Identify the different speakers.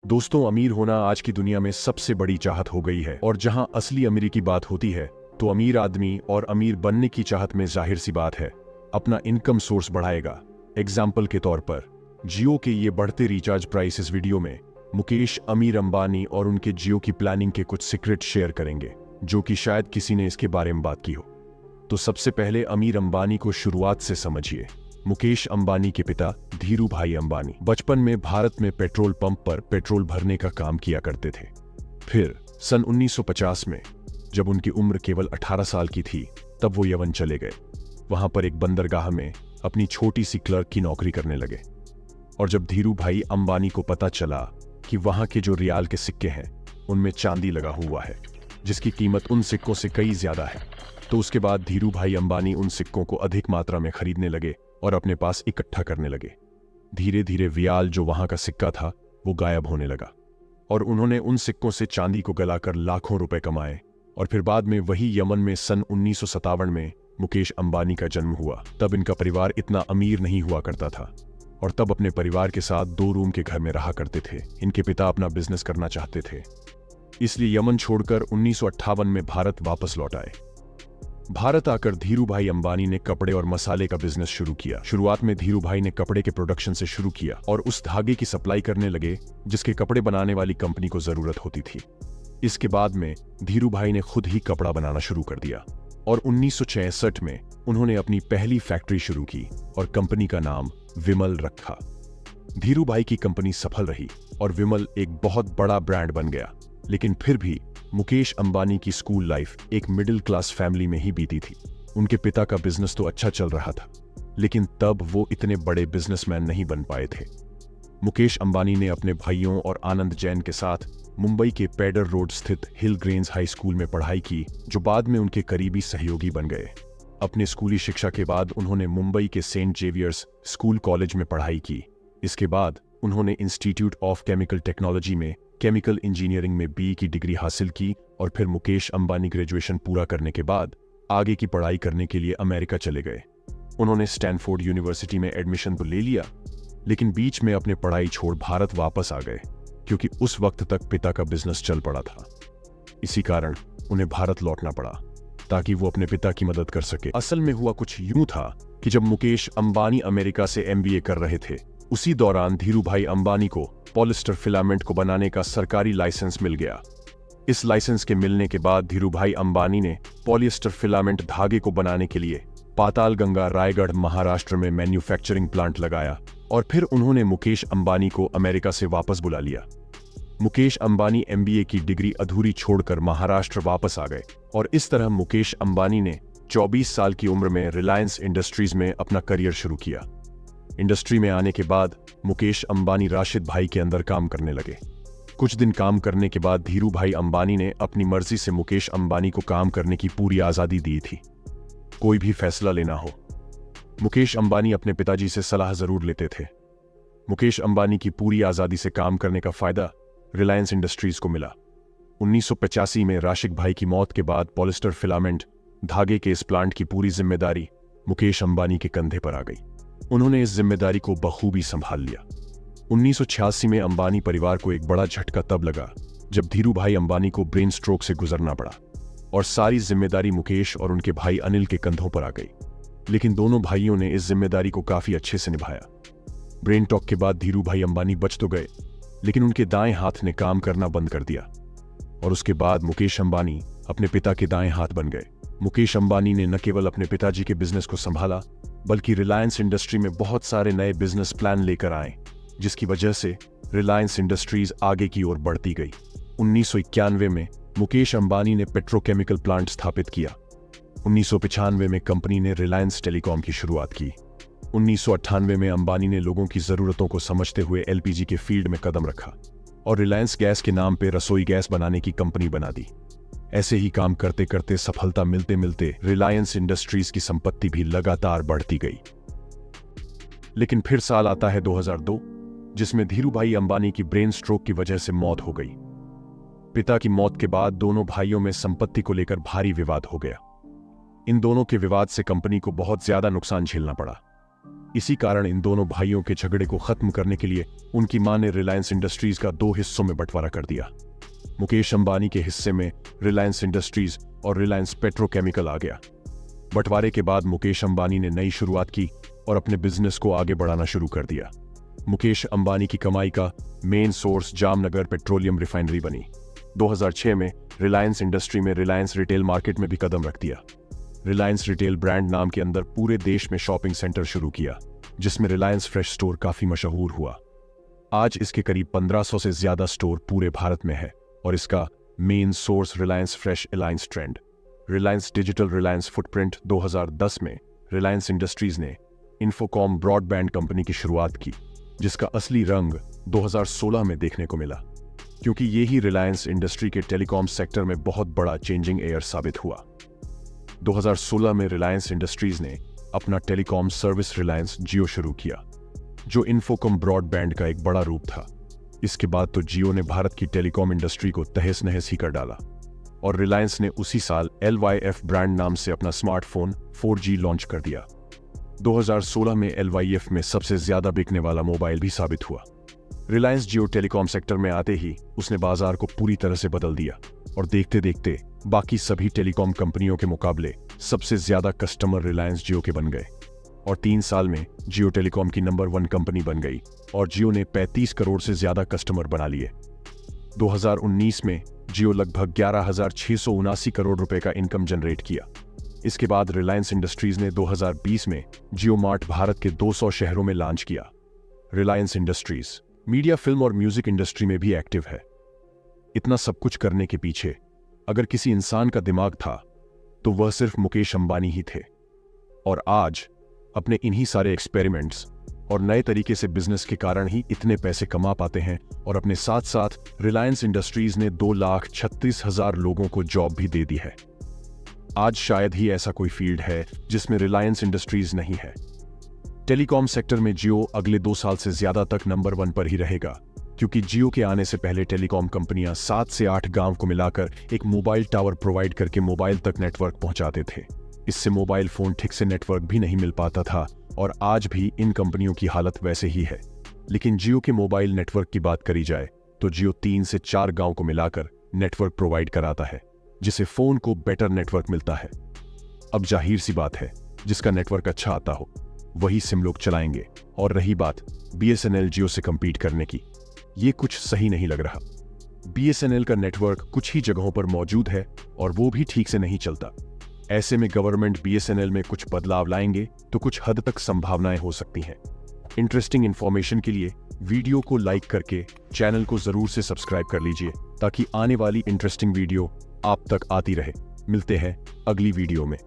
Speaker 1: दोस्तों, अमीर होना आज की दुनिया में सबसे बड़ी चाहत हो गई है और जहां असली अमीरी की बात होती है तो अमीर आदमी और अमीर बनने की चाहत में जाहिर सी बात है अपना इनकम सोर्स बढ़ाएगा। एग्जाम्पल के तौर पर जियो के ये बढ़ते रिचार्ज प्राइस इस वीडियो में मुकेश अमीर अंबानी और उनके जियो की प्लानिंग के कुछ सीक्रेट शेयर करेंगे जो कि शायद किसी ने इसके बारे में बात की हो। तो सबसे पहले अमीर अंबानी को शुरुआत से समझिए। मुकेश अंबानी के पिता धीरू भाई अंबानी बचपन में भारत में पेट्रोल पंप पर पेट्रोल भरने का काम किया करते थे। फिर सन 1950 में जब उनकी उम्र केवल 18 साल की थी तब वो यमन चले गए। वहां पर एक बंदरगाह में अपनी छोटी सी क्लर्क की नौकरी करने लगे। और जब धीरू भाई अंबानी को पता चला कि वहां के जो रियाल के सिक्के हैं उनमें चांदी लगा हुआ है जिसकी कीमत उन सिक्कों से कई ज्यादा है, तो उसके बाद धीरू भाई अंबानी उन सिक्कों को अधिक मात्रा में खरीदने लगे और अपने पास इकट्ठा करने लगे। धीरे धीरे रियाल जो वहां का सिक्का था वो गायब होने लगा और उन्होंने उन सिक्कों से चांदी को गलाकर लाखों रुपए कमाए। और फिर बाद में वही यमन में सन 1957 में मुकेश अंबानी का जन्म हुआ। तब इनका परिवार इतना अमीर नहीं हुआ करता था और तब अपने परिवार के साथ 2 रूम के घर में रहा करते थे। इनके पिता अपना बिजनेस करना चाहते थे, इसलिए यमन छोड़कर 1958 में भारत वापस लौट आए। भारत आकर धीरू भाई अंबानी ने कपड़े और मसाले का बिजनेस शुरू किया। शुरुआत में धीरू भाई ने कपड़े के प्रोडक्शन से शुरू किया और उस धागे की सप्लाई करने लगे जिसके कपड़े बनाने वाली कंपनी को जरूरत होती थी। इसके बाद में धीरू भाई ने खुद ही कपड़ा बनाना शुरू कर दिया और 1966 में उन्होंने अपनी पहली फैक्ट्री शुरू की और कंपनी का नाम विमल रखा। धीरू भाई की कंपनी सफल रही और विमल एक बहुत बड़ा ब्रांड बन गया। लेकिन फिर भी मुकेश अंबानी की स्कूल लाइफ एक मिडिल क्लास फैमिली में ही बीती थी। उनके पिता का बिजनेस तो अच्छा चल रहा था लेकिन तब वो इतने बड़े बिजनेसमैन नहीं बन पाए थे। मुकेश अंबानी ने अपने भाइयों और आनंद जैन के साथ मुंबई के पेडर रोड स्थित हिल ग्रेन्स हाई स्कूल में पढ़ाई की जो बाद में उनके करीबी सहयोगी बन गए। अपने स्कूली शिक्षा के बाद उन्होंने मुंबई के सेंट जेवियर्स स्कूल कॉलेज में पढ़ाई की। इसके बाद उन्होंने इंस्टीट्यूट ऑफ केमिकल टेक्नोलॉजी में केमिकल इंजीनियरिंग में BE की डिग्री हासिल की और फिर मुकेश अंबानी ग्रेजुएशन पूरा करने के बाद आगे की पढ़ाई करने के लिए अमेरिका चले गए। उन्होंने स्टैनफोर्ड यूनिवर्सिटी में एडमिशन तो ले लिया लेकिन बीच में अपने पढ़ाई छोड़ भारत वापस आ गए क्योंकि उस वक्त तक पिता का बिजनेस चल पड़ा था। इसी कारण उन्हें भारत लौटना पड़ा ताकि वो अपने पिता की मदद कर सके। असल में हुआ कुछ यूं था कि जब मुकेश अंबानी अमेरिका से MBA कर रहे थे उसी दौरान धीरू भाई अंबानी को पॉलिस्टर फिलामेंट को बनाने का सरकारी लाइसेंस मिल गया। इस लाइसेंस के मिलने के बाद धीरू भाई अंबानी ने पॉलिस्टर फिलामेंट धागे को बनाने के लिए पातालगंगा रायगढ़ महाराष्ट्र में मैन्युफैक्चरिंग प्लांट लगाया और फिर उन्होंने मुकेश अंबानी को अमेरिका से वापस बुला लिया। मुकेश अंबानी MBA की डिग्री अधूरी छोड़कर महाराष्ट्र वापस आ गए और इस तरह मुकेश अंबानी ने 24 साल की उम्र में रिलायंस इंडस्ट्रीज में अपना करियर शुरू किया। इंडस्ट्री में आने के बाद मुकेश अंबानी राशिद भाई के अंदर काम करने लगे। कुछ दिन काम करने के बाद धीरू भाई अंबानी ने अपनी मर्जी से मुकेश अंबानी को काम करने की पूरी आजादी दी थी। कोई भी फैसला लेना हो मुकेश अंबानी अपने पिताजी से सलाह जरूर लेते थे। मुकेश अंबानी की पूरी आजादी से काम करने का फायदा रिलायंस इंडस्ट्रीज को मिला। 1985 में राशिद भाई की मौत के बाद पॉलिस्टर फिलामेंट धागे के इस प्लांट की पूरी जिम्मेदारी मुकेश अंबानी के कंधे पर आ गई। उन्होंने इस जिम्मेदारी को बखूबी संभाल लिया। 1986 में अंबानी परिवार को एक बड़ा झटका तब लगा जब धीरू भाई अंबानी को ब्रेन स्ट्रोक से गुजरना पड़ा और सारी जिम्मेदारी मुकेश और उनके भाई अनिल के कंधों पर आ गई। लेकिन दोनों भाइयों ने इस जिम्मेदारी को काफी अच्छे से निभाया। ब्रेन टॉक के बाद धीरू भाई अंबानी बच तो गए लेकिन उनके दाएं हाथ ने काम करना बंद कर दिया और उसके बाद मुकेश अंबानी अपने पिता के दाएं हाथ बन गए। मुकेश अंबानी ने न केवल अपने पिताजी के बिजनेस को संभाला बल्कि रिलायंस इंडस्ट्री में बहुत सारे नए बिजनेस प्लान लेकर आए जिसकी वजह से रिलायंस इंडस्ट्रीज आगे की ओर बढ़ती गई। 1991 में मुकेश अंबानी ने पेट्रोकेमिकल प्लांट स्थापित किया। 1995 में कंपनी ने रिलायंस टेलीकॉम की शुरुआत की। 1998 में अंबानी ने लोगों की जरूरतों को समझते हुए LPG के फील्ड में कदम रखा और रिलायंस गैस के नाम पर रसोई गैस बनाने की कंपनी बना दी। ऐसे ही काम करते करते सफलता मिलते मिलते रिलायंस इंडस्ट्रीज की संपत्ति भी लगातार बढ़ती गई। लेकिन फिर साल आता है 2002 जिसमें धीरू भाई अंबानी की ब्रेन स्ट्रोक की वजह से मौत हो गई। पिता की मौत के बाद दोनों भाइयों में संपत्ति को लेकर भारी विवाद हो गया। इन दोनों के विवाद से कंपनी को बहुत ज्यादा नुकसान झेलना पड़ा। इसी कारण इन दोनों भाइयों के झगड़े को खत्म करने के लिए उनकी मां ने रिलायंस इंडस्ट्रीज का 2 हिस्सों में बंटवारा कर दिया। मुकेश अंबानी के हिस्से में रिलायंस इंडस्ट्रीज और रिलायंस पेट्रोकेमिकल आ गया। बंटवारे के बाद मुकेश अंबानी ने नई शुरुआत की और अपने बिजनेस को आगे बढ़ाना शुरू कर दिया। मुकेश अंबानी की कमाई का main source Jamnagar petroleum refinery बनी। 2006 में रिलायंस इंडस्ट्री में रिलायंस रिटेल मार्केट में भी कदम रख दिया। रिलायंस रिटेल ब्रांड नाम के अंदर पूरे देश में शॉपिंग सेंटर शुरू किया, जिसमें रिलायंस फ्रेश स्टोर काफी मशहूर हुआ। आज इसके करीब 1500 से ज्यादा स्टोर पूरे भारत में है और इसका main source Reliance fresh alliance trend. Reliance digital Reliance footprint 2010 में रिलायंस इंडस्ट्रीज ने इन्फोकॉम ब्रॉडबैंड कंपनी की शुरुआत की, जिसका असली रंग 2016 में देखने को मिला, क्योंकि ये ही रिलायंस इंडस्ट्री के टेलीकॉम सेक्टर में बहुत बड़ा चेंजिंग एयर साबित हुआ। 2016 में रिलायंस इंडस्ट्रीज ने अपना टेलीकॉम सर्विस रिलायंस जियो शुरू किया, जो इन्फोकॉम ब्रॉडबैंड का एक बड़ा रूप था। इसके बाद तो जियो ने भारत की टेलीकॉम इंडस्ट्री को तहस नहस ही कर डाला और रिलायंस ने उसी साल LYF ब्रांड नाम से अपना स्मार्टफोन 4G लॉन्च कर दिया। 2016 में LYF में सबसे ज्यादा बिकने वाला मोबाइल भी साबित हुआ। रिलायंस जियो टेलीकॉम सेक्टर में आते ही उसने बाजार को पूरी तरह से बदल दिया और देखते देखते बाकी सभी टेलीकॉम कंपनियों के मुकाबले सबसे ज्यादा कस्टमर रिलायंस जियो के बन गए और 3 साल में जियो टेलीकॉम की नंबर 1 कंपनी बन गई और जियो ने 35 करोड़ से ज्यादा कस्टमर बना लिए। 2019 में जियो लगभग 11,679 करोड़ रुपए का इनकम जनरेट किया। इसके बाद रिलायंस इंडस्ट्रीज ने 2020 में जियो मार्ट भारत के 200 शहरों में लॉन्च किया। रिलायंस इंडस्ट्रीज मीडिया, फिल्म और म्यूजिक इंडस्ट्री में भी एक्टिव है। इतना सब कुछ करने के पीछे अगर किसी इंसान का दिमाग था तो वह सिर्फ मुकेश अंबानी ही थे और आज अपने इन्हीं सारे एक्सपेरिमेंट्स और नए तरीके से बिजनेस के कारण ही इतने पैसे कमा पाते हैं और अपने साथ साथ रिलायंस इंडस्ट्रीज ने 2,36,000 लोगों को जॉब भी दे दी है। आज शायद ही ऐसा कोई फील्ड है जिसमें रिलायंस इंडस्ट्रीज नहीं है। टेलीकॉम सेक्टर में जियो अगले 2 साल से ज्यादा तक नंबर 1 पर ही रहेगा, क्योंकि जियो के आने से पहले टेलीकॉम कंपनियां 7 से 8 गांव को मिलाकर एक मोबाइल टावर प्रोवाइड करके मोबाइल तक नेटवर्क पहुंचाते थे। इससे मोबाइल फोन ठीक से नेटवर्क भी नहीं मिल पाता था और आज भी इन कंपनियों की हालत वैसे ही है। लेकिन जियो के मोबाइल नेटवर्क की बात करी जाए तो जियो 3 से 4 गांव को मिलाकर नेटवर्क प्रोवाइड कराता है, जिससे फोन को बेटर नेटवर्क मिलता है। अब जाहिर सी बात है, जिसका नेटवर्क अच्छा आता हो वही सिम लोग चलाएंगे। और रही बात BSNL जियो से कंपीट करने की, ये कुछ सही नहीं लग रहा। BSNL का नेटवर्क कुछ ही जगहों पर मौजूद है और वो भी ठीक से नहीं चलता। ऐसे में गवर्नमेंट BSNL में कुछ बदलाव लाएंगे तो कुछ हद तक संभावनाएं हो सकती हैं। इंटरेस्टिंग इंफॉर्मेशन के लिए वीडियो को लाइक करके चैनल को जरूर से सब्सक्राइब कर लीजिए, ताकि आने वाली इंटरेस्टिंग वीडियो आप तक आती रहे। मिलते हैं अगली वीडियो में।